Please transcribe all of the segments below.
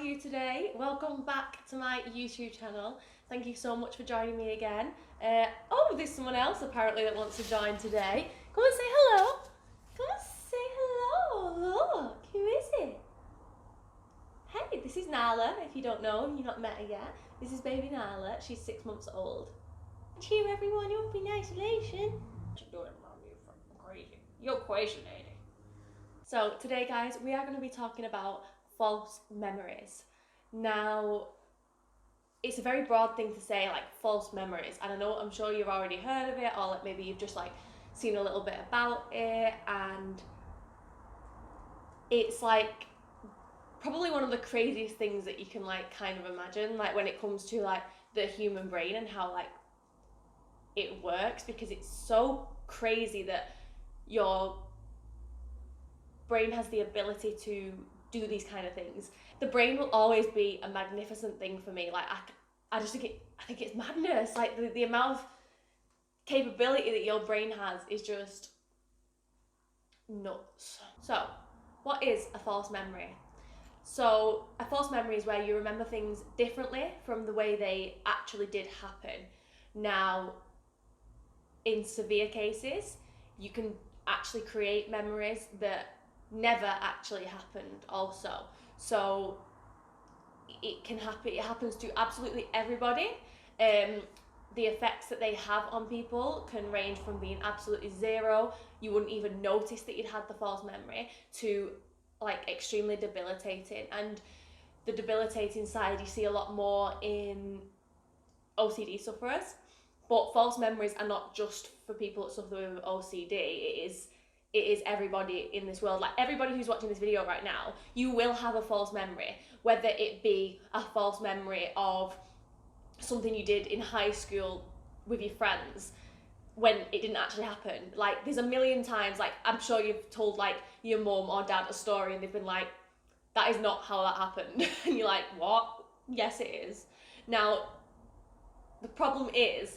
you today. Welcome back to my YouTube channel. Thank you so much for joining me again. Oh, there's someone else apparently that wants to join today. Come and say hello. Come and say hello. Look, who is it? Hey, this is Nala. If you don't know, you've not met her yet. This is baby Nala. She's 6 months old. Cheer everyone up in isolation. What you doing, Mom? You're fucking crazy. You're crazy, lady. So today, guys, we are going to be talking about false memories. Now, it's a very broad thing to say, like false memories, and I'm sure you've already heard of it, or like maybe you've just like seen a little bit about it, and it's like probably one of the craziest things that you can like kind of imagine, like when it comes to like the human brain and how like it works, because it's so crazy that your brain has the ability to do these kind of things. The brain will always be a magnificent thing for me. Like I think it's madness. Like the amount of capability that your brain has is just nuts. So, what is a false memory? So, a false memory is where you remember things differently from the way they actually did happen. Now, in severe cases, you can actually create memories that never actually happened also. So it can happen, it happens to absolutely everybody. The effects that they have on people can range from being absolutely zero, you wouldn't even notice that you'd had the false memory, to like extremely debilitating. And the debilitating side you see a lot more in OCD sufferers, but false memories are not just for people that suffer with OCD. It is everybody in this world. Like everybody who's watching this video right now, you will have a false memory, whether it be a false memory of something you did in high school with your friends when it didn't actually happen. Like there's a million times, like I'm sure you've told like your mum or dad a story and they've been like, that is not how that happened. And you're like, what? Yes, it is. Now, the problem is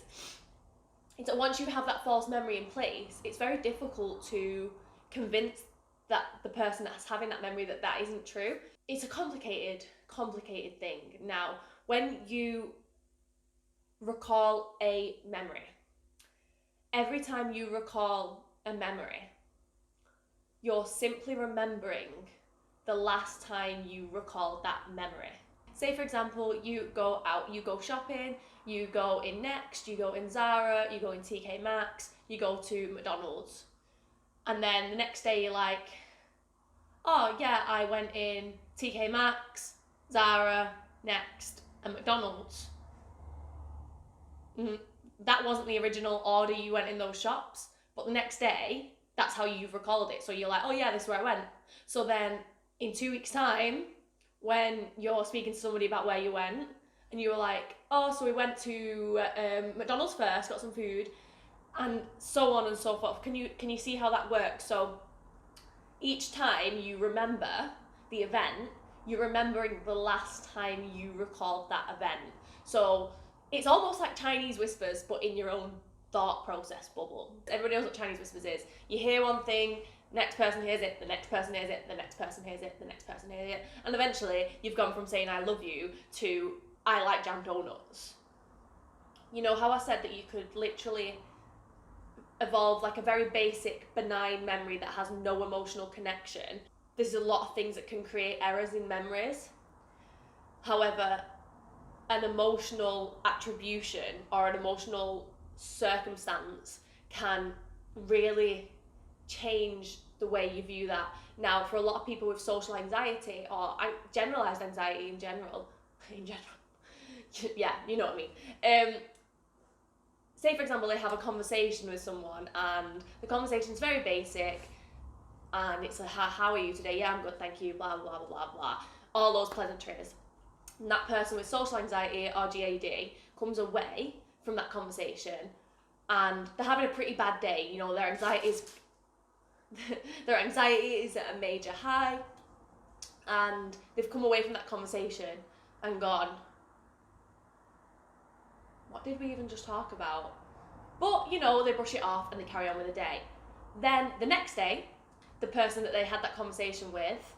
that once you have that false memory in place, it's very difficult to convince that the person that's having that memory that that isn't true. It's a complicated thing. Now, when you recall a memory, every time you recall a memory, you're simply remembering the last time you recalled that memory. Say for example, you go out, you go shopping, you go in Next, you go in Zara, you go in TK Maxx, you go to McDonald's. And then the next day you're like, oh yeah, I went in TK Maxx, Zara, Next, and McDonald's. That wasn't the original order you went in those shops, but the next day, that's how you've recalled it. So you're like, oh yeah, this is where I went. So then in 2 weeks' time, when you're speaking to somebody about where you went, and you were like, oh, so we went to McDonald's first, got some food, and so on and so forth. Can you see how that works? So each time you remember the event, you're remembering the last time you recalled that event. So it's almost like Chinese whispers, but in your own thought process bubble. Everybody knows what Chinese whispers is. You hear one thing, next person hears it, the next person hears it, the next person hears it, the next person hears it, and eventually you've gone from saying I love you to I like jam donuts. You know how I said that you could literally evolve like a very basic benign memory that has no emotional connection? There's a lot of things that can create errors in memories. However, an emotional attribution or an emotional circumstance can really change the way you view that. Now, for a lot of people with social anxiety or generalized anxiety in general, yeah, you know what I mean. Say for example, they have a conversation with someone and the conversation's very basic and it's like, how are you today? Yeah, I'm good, thank you, blah, blah, blah, blah, blah. All those pleasantries. And that person with social anxiety or GAD comes away from that conversation and they're having a pretty bad day. You know, their anxiety is at a major high, and they've come away from that conversation and gone, what did we even just talk about? But, you know, they brush it off and they carry on with the day. Then the next day, the person that they had that conversation with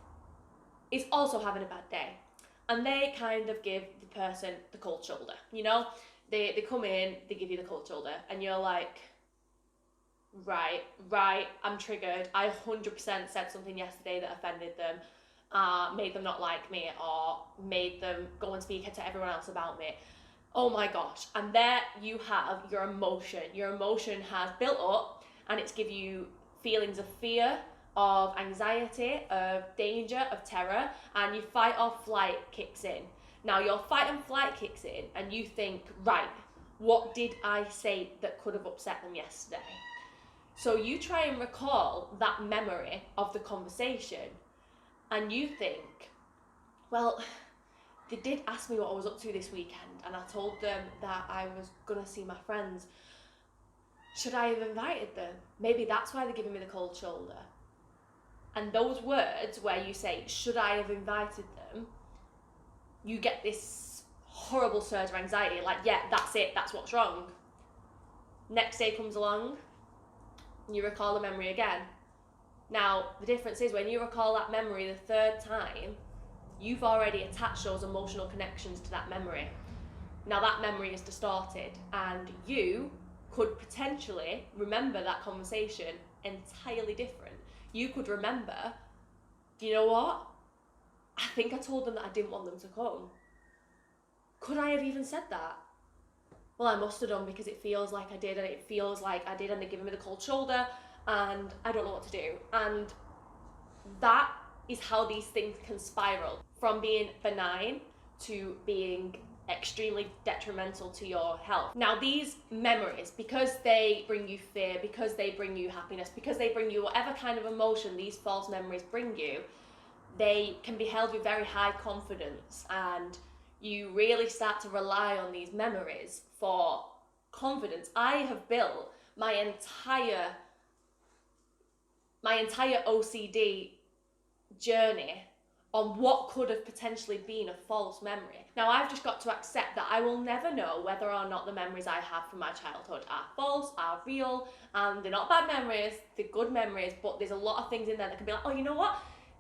is also having a bad day. and they kind of give the person the cold shoulder, you know? They come in, they give you the cold shoulder, and you're like, right, I'm triggered. I 100% said something yesterday that offended them, made them not like me, or made them go and speak to everyone else about me. Oh my gosh. And there you have your emotion. Your emotion has built up, and it's give you feelings of fear, of anxiety, of danger, of terror, and your fight or flight kicks in. Now your fight and flight kicks in, and you think, right, what did I say that could have upset them yesterday? So you try and recall that memory of the conversation, and you think, well, they did ask me what I was up to this weekend, and I told them that I was gonna see my friends. Should I have invited them? Maybe that's why they're giving me the cold shoulder. And those words where you say, should I have invited them, you get this horrible surge of anxiety, like, yeah, that's it, that's what's wrong. Next day comes along, you recall the memory again. Now, the difference is when you recall that memory the third time, you've already attached those emotional connections to that memory. Now that memory is distorted, and you could potentially remember that conversation entirely different. You could remember, you know what? I think I told them that I didn't want them to come. Could I have even said that? Well, I must have done, because it feels like I did, and it feels like I did, and they're giving me the cold shoulder, and I don't know what to do. And that is how these things can spiral from being benign to being extremely detrimental to your health. Now, these memories, because they bring you fear, because they bring you happiness, because they bring you whatever kind of emotion these false memories bring you, they can be held with very high confidence, and you really start to rely on these memories for confidence. I have built my entire OCD journey on what could have potentially been a false memory. Now, I've just got to accept that I will never know whether or not the memories I have from my childhood are false, are real, and they're not bad memories, they're good memories, but there's a lot of things in there that can be like, oh, you know what?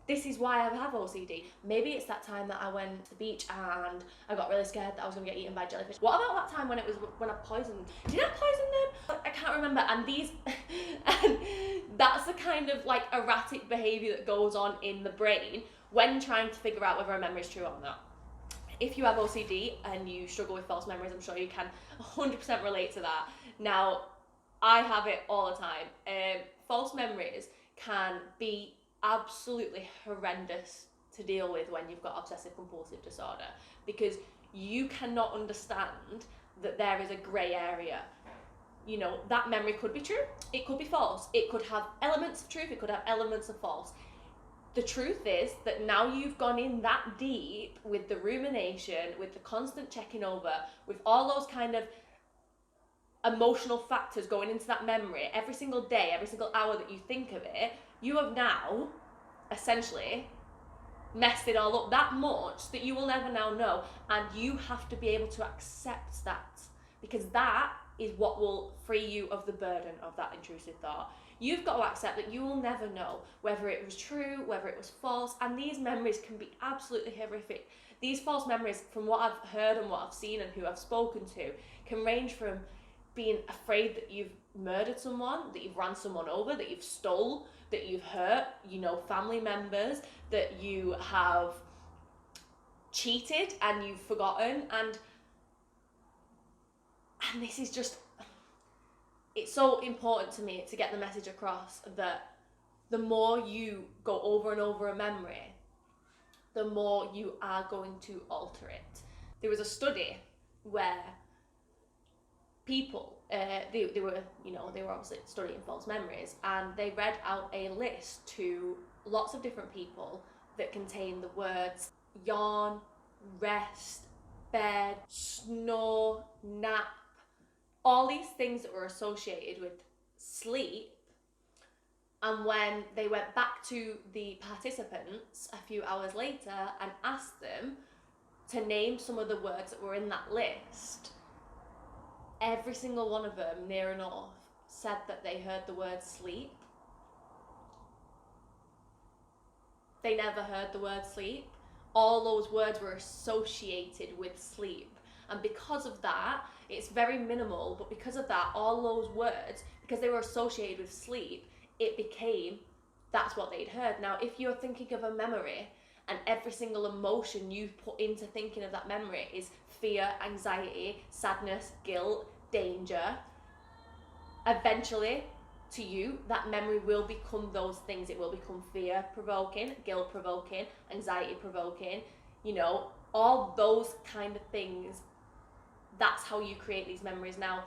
This is why I have OCD. Maybe it's that time that I went to the beach and I got really scared that I was going to get eaten by jellyfish. What about that time when I poisoned? Did I poison them? I can't remember. And and that's the kind of like erratic behaviour that goes on in the brain when trying to figure out whether a memory is true or not. If you have OCD and you struggle with false memories, I'm sure you can 100% relate to that. Now, I have it all the time. False memories can be absolutely horrendous to deal with when you've got obsessive compulsive disorder, because you cannot understand that there is a grey area. You know, that memory could be true, it could be false, it could have elements of truth, it could have elements of false. The truth is that now you've gone in that deep with the rumination, with the constant checking over, with all those kind of emotional factors going into that memory every single day, every single hour that you think of it, you have now essentially messed it all up that much that you will never now know. And you have to be able to accept that, because that is what will free you of the burden of that intrusive thought. You've got to accept that you will never know whether it was true, whether it was false, and these memories can be absolutely horrific. These false memories, from what I've heard and what I've seen and who I've spoken to, can range from being afraid that you've murdered someone, that you've ran someone over, that you've stole, that you've hurt, family members, that you have cheated and you've forgotten, and this is just, it's so important to me to get the message across that the more you go over and over a memory, the more you are going to alter it. There was a study where people, they were obviously studying false memories, and they read out a list to lots of different people that contained the words yawn, rest, bed, snore, nap, all these things that were associated with sleep. And when they went back to the participants a few hours later and asked them to name some of the words that were in that list, every single one of them, near enough, said that they heard the word sleep. They never heard the word sleep. all those words were associated with sleep. And because of that, it's very minimal, but because of that, all those words, because they were associated with sleep, it became, that's what they'd heard. Now, if you're thinking of a memory and every single emotion you put into thinking of that memory is fear, anxiety, sadness, guilt, danger, eventually, to you, that memory will become those things. It will become fear-provoking, guilt-provoking, anxiety-provoking, you know, all those kind of things. That's how you create these memories. Now,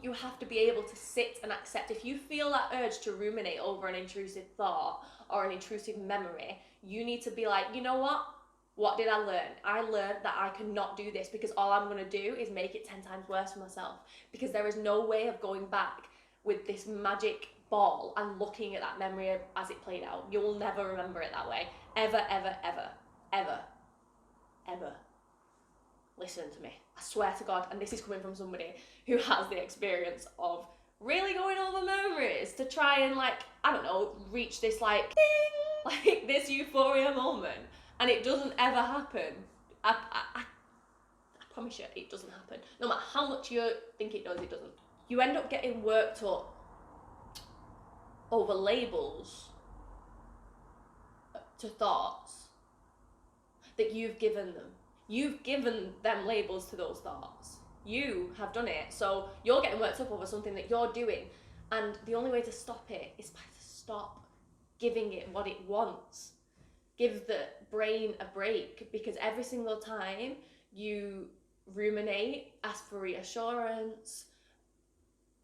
you have to be able to sit and accept. If you feel that urge to ruminate over an intrusive thought or an intrusive memory, you need to be like, you know what? What did I learn? I learned that I cannot do this, because all I'm going to do is make it 10 times worse for myself, because there is no way of going back with this magic ball and looking at that memory as it played out. You will never remember it that way. Ever, ever, ever, ever, ever. Listen to me. I swear to God, and this is coming from somebody who has the experience of really going over memories to try and, like, I don't know, reach this, like, ding, like this euphoria moment. And it doesn't ever happen. I promise you, it doesn't happen. No matter how much you think it does, it doesn't. You end up getting worked up over labels to thoughts that you've given them. You've given them labels to those thoughts. You have done it. So you're getting worked up over something that you're doing. And the only way to stop it is by to stop giving it what it wants. Give the brain a break, because every single time you ruminate, ask for reassurance,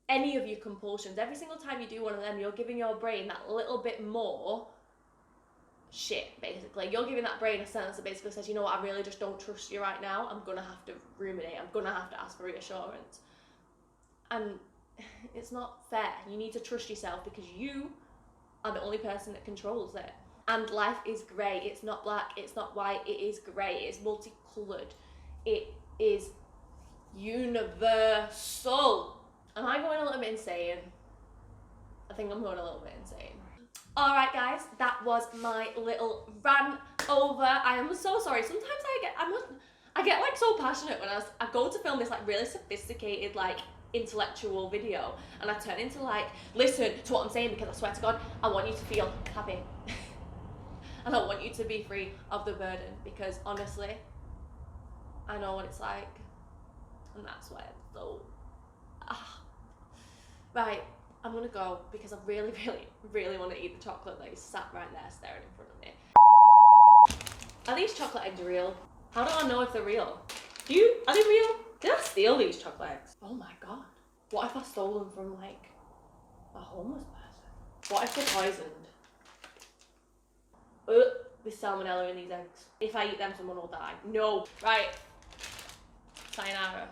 any of your compulsions, every single time you do one of them, you're giving your brain that little bit more shit, basically. You're giving that brain a sentence that basically says, you know what, I really just don't trust you right now. I'm going to have to ruminate. I'm going to have to ask for reassurance. And it's not fair. You need to trust yourself, because you are the only person that controls it. And life is grey. It's not black. It's not white. It is grey. It's multicoloured. It is universal. Am I going a little bit insane? I think I'm going a little bit insane. Alright guys, that was my little rant over. I am so sorry. Sometimes I get like so passionate when I go to film this like really sophisticated, like intellectual video, and I turn into like, listen to what I'm saying, because I swear to God, I want you to feel happy. And I want you to be free of the burden, because honestly, I know what it's like. And that's why I'm so... Right, I'm gonna go, because I really, really, really want to eat the chocolate that is sat right there staring in front of me. Are these chocolate eggs real? How do I know if they're real? Are they real? Did I steal these chocolate eggs? Oh my God. What if I stole them from like a homeless person? What if they're poisoned? There's salmonella in these eggs. If I eat them, someone will die. No. Right. Sayonara.